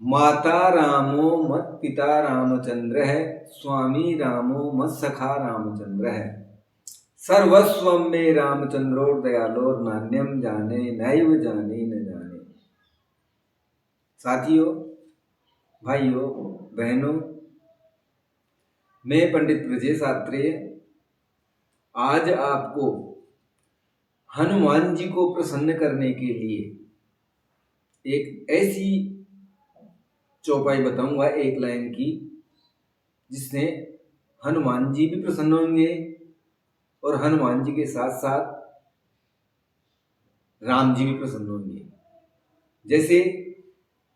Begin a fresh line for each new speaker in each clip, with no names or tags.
माता रामो मत पिता रामचंद्र है, स्वामी रामो मत सखा रामचंद्र है, सर्वस्वम में रामचंद्रोर दयालोर नान्यम जाने नैव जाने न जाने। साथियों, भाइयों, बहनों, मैं पंडित ब्रजेश आत्रेय आज आपको हनुमान जी को प्रसन्न करने के लिए एक ऐसी चौपाई बताऊंगा, एक लाइन की, जिससे हनुमान जी भी प्रसन्न होंगे और हनुमान जी के साथ साथ राम जी भी प्रसन्न होंगे। जैसे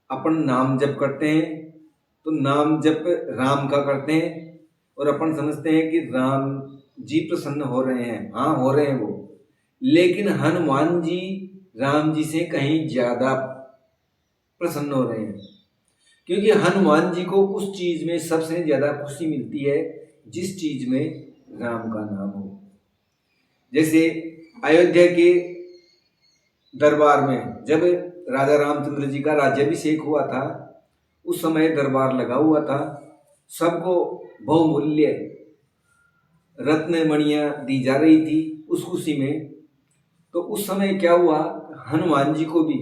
अपन नाम जप करते हैं तो नाम जप राम का करते हैं और अपन समझते हैं कि राम जी प्रसन्न हो रहे हैं। हाँ, हो रहे हैं वो, लेकिन हनुमान जी राम जी से कहीं ज्यादा प्रसन्न हो रहे हैं, क्योंकि हनुमान जी को उस चीज में सबसे ज्यादा खुशी मिलती है जिस चीज में राम का नाम हो। जैसे अयोध्या के दरबार में जब राजा रामचंद्र जी का राज्याभिषेक हुआ था, उस समय दरबार लगा हुआ था, सबको बहुमूल्य रत्न मणियां दी जा रही थी उस खुशी में। तो उस समय क्या हुआ, हनुमान जी को भी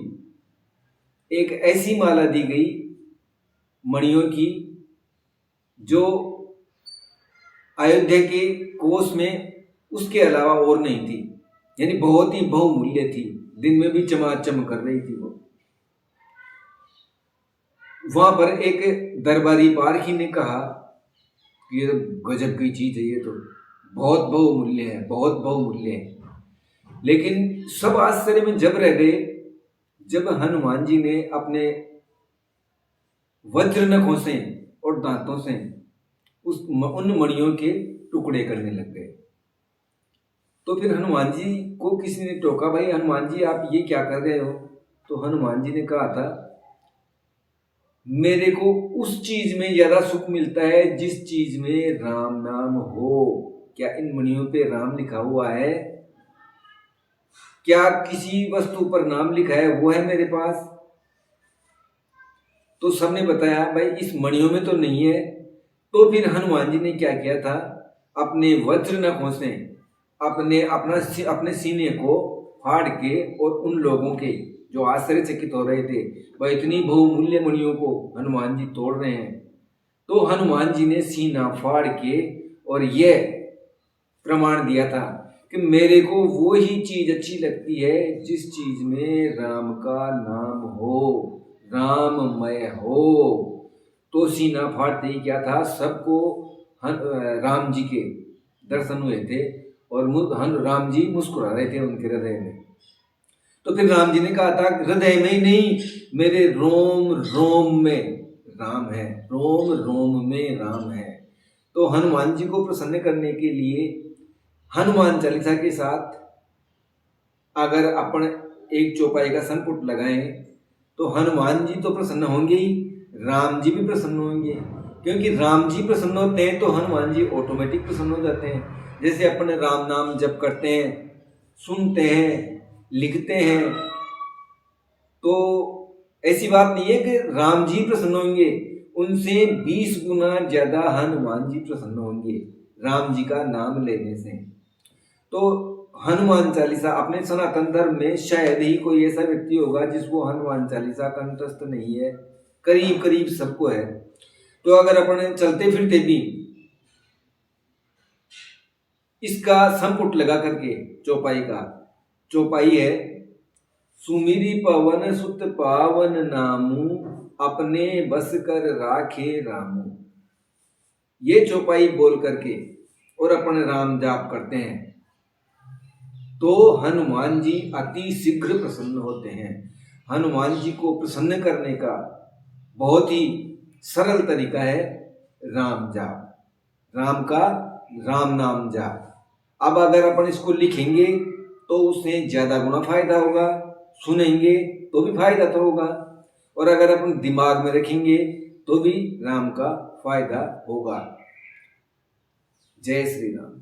एक ऐसी माला दी गई मणियों की जो अयोध्या के कोष में उसके अलावा और नहीं थी, यानी बहुत ही बहुमूल्य थी, दिन में भी चमाचम कर रही थी वो। वहां पर एक दरबारी पारखी ने कहा कि ये गजब की चीज है, ये तो बहुत बहुमूल्य है, बहुत बहुमूल्य है। लेकिन सब आश्चर्य में जब रह गए जब हनुमान जी ने अपने वज्र नखों से और दांतों से उन मणियों के टुकड़े करने लग गए। तो फिर हनुमान जी को किसी ने टोका, भाई हनुमान जी आप ये क्या कर रहे हो? तो हनुमान जी ने कहा था, मेरे को उस चीज में ज्यादा सुख मिलता है जिस चीज में राम नाम हो। क्या इन मणियों पे राम लिखा हुआ है? क्या किसी वस्तु पर नाम लिखा है? वो है मेरे पास। तो सबने बताया भाई इस मणियों में तो नहीं है। तो फिर हनुमान जी ने क्या किया था, अपने वज्र नखों से अपने सीने को फाड़ के और उन लोगों के जो आश्चर्यचकित हो रहे थे, वह इतनी बहुमूल्य मणियों को हनुमान जी तोड़ रहे हैं, तो हनुमान जी ने सीना फाड़ के और यह प्रमाण दिया था कि मेरे को वो ही चीज अच्छी लगती है जिस चीज में राम का नाम हो, राममय हो। तो सीना फाड़ते ही क्या था, सबको राम जी के दर्शन हुए थे और राम जी मुस्कुरा रहे थे उनके हृदय में। तो फिर राम जी ने कहा था, हृदय में ही नहीं, मेरे रोम रोम में राम है, रोम रोम में राम है। तो हनुमान जी को प्रसन्न करने के लिए हनुमान चालीसा के साथ अगर अपन एक चौपाई का संपुट लगाएं तो हनुमान जी तो प्रसन्न होंगे ही, राम जी भी प्रसन्न होंगे। क्योंकि राम जी प्रसन्न होते हैं तो हनुमान जी ऑटोमेटिक प्रसन्न हो जाते हैं। जैसे अपन राम नाम जप करते हैं, सुनते हैं, लिखते हैं, तो ऐसी बात नहीं है कि राम जी प्रसन्न होंगे, उनसे 20 गुना ज्यादा हनुमान जी प्रसन्न होंगे राम जी का नाम लेने से। तो हनुमान चालीसा अपने सनातन धर्म में शायद ही कोई ऐसा व्यक्ति होगा जिसको हनुमान चालीसा कंठस्थ नहीं है, करीब करीब सबको है। तो अगर अपन चलते फिरते भी इसका संपुट लगा करके चौपाई है, सुमिरी पवन सुत पावन नामू, अपने बस कर राखे रामू। ये चौपाई बोल करके और अपन राम जाप करते हैं तो हनुमान जी अति शीघ्र प्रसन्न होते हैं। हनुमान जी को प्रसन्न करने का बहुत ही सरल तरीका है राम जाप, राम का राम नाम जाप। अब अगर अपन इसको लिखेंगे तो उससे ज्यादा गुना फायदा होगा, सुनेंगे तो भी फायदा तो होगा, और अगर अपन दिमाग में रखेंगे तो भी राम का फायदा होगा। जय श्री राम।